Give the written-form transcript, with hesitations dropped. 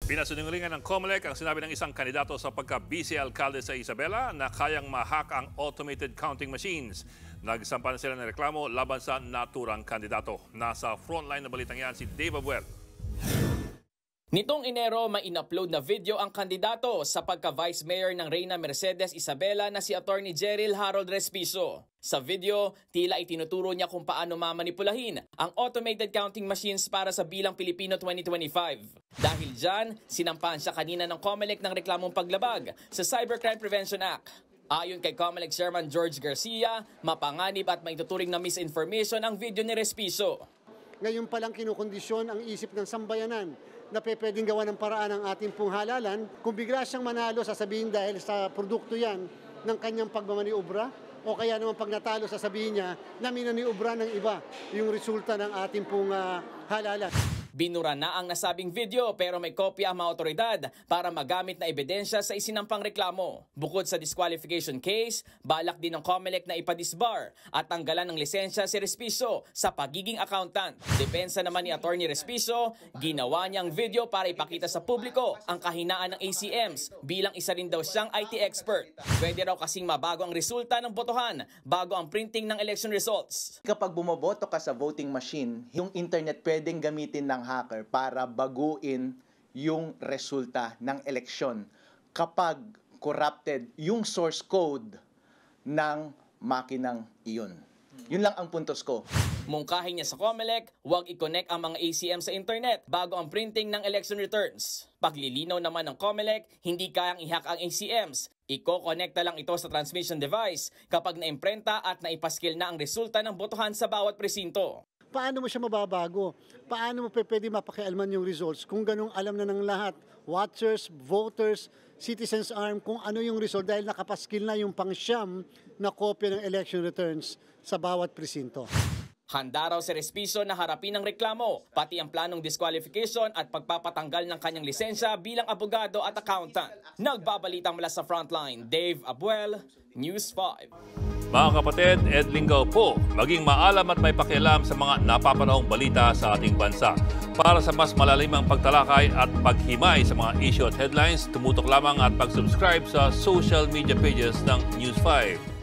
Pinasinungalingan ng COMELEC ang sinabi ng isang kandidato sa pagka-vice alkalde sa Isabela na kayang ma-hack ang automated counting machines. Nagsampa na sila ng reklamo laban sa naturang kandidato. Nasa frontline na balitang yan si Dave Abuel. Nitong Enero, may in-upload na video ang kandidato sa pagka-Vice Mayor ng Reyna Mercedes Isabela na si Attorney Jeril Harold Respiso. Sa video, tila itinuturo niya kung paano mamanipulahin ang automated counting machines para sa Bilang Pilipino 2025. Dahil dyan, sinampahan siya kanina ng COMELEC ng reklamong paglabag sa Cybercrime Prevention Act. Ayon kay COMELEC Chairman George Garcia, mapanganib at maituturing na misinformation ang video ni Respiso. Ngayon palang kinukondisyon ang isip ng sambayanan na pwedeng gawa ng paraan ng ating pong halalan. Kung bigla siyang manalo, sasabihin dahil sa produkto yan ng kanyang pagmamaniobra, o kaya naman pag natalo, sasabihin niya na minaniobra ng iba yung resulta ng ating pong halalan. Binura na ang nasabing video pero may kopya ang mga otoridad para magamit na ebidensya sa isinampang reklamo. Bukod sa disqualification case, balak din ng COMELEC na ipadisbar at tanggalan ng lisensya si Respiso sa pagiging accountant. Depensa naman ni Attorney Respiso, ginawa niyang video para ipakita sa publiko ang kahinaan ng ACMs bilang isa rin daw siyang IT expert. Pwede raw kasing mabago ang resulta ng botohan bago ang printing ng election results. Kapag bumoboto ka sa voting machine, yung internet pwedeng gamitin ng hacker para baguin yung resulta ng eleksyon kapag corrupted yung source code ng makinang iyon. Yun lang ang puntos ko. Mungkahin niya sa COMELEC, huwag i-connect ang mga ACM sa internet bago ang printing ng election returns. Paglilinaw naman ng COMELEC, hindi kayang i-hack ang ACMs. Iko-connecta lang ito sa transmission device kapag naimprenta at naipaskil na ang resulta ng botohan sa bawat presinto. Paano mo siya mababago? Paano mo pwede mapakialman yung results kung ganung alam na ng lahat? Watchers, voters, citizens arm, kung ano yung result dahil nakapaskil na yung pangsyam na kopya ng election returns sa bawat presinto. Handa raw si Respiso na harapin ang reklamo, pati ang planong disqualification at pagpapatanggal ng kanyang lisensya bilang abogado at accountant. Nagbabalita mula sa Frontline, Dave Abuel, News 5. Mga kapatid, Ed Lingaw po, maging maalam at may pakialam sa mga napapanahong balita sa ating bansa. Para sa mas malalimang pagtalakay at paghimay sa mga issue at headlines, tumutok lamang at pag-subscribe sa social media pages ng News 5.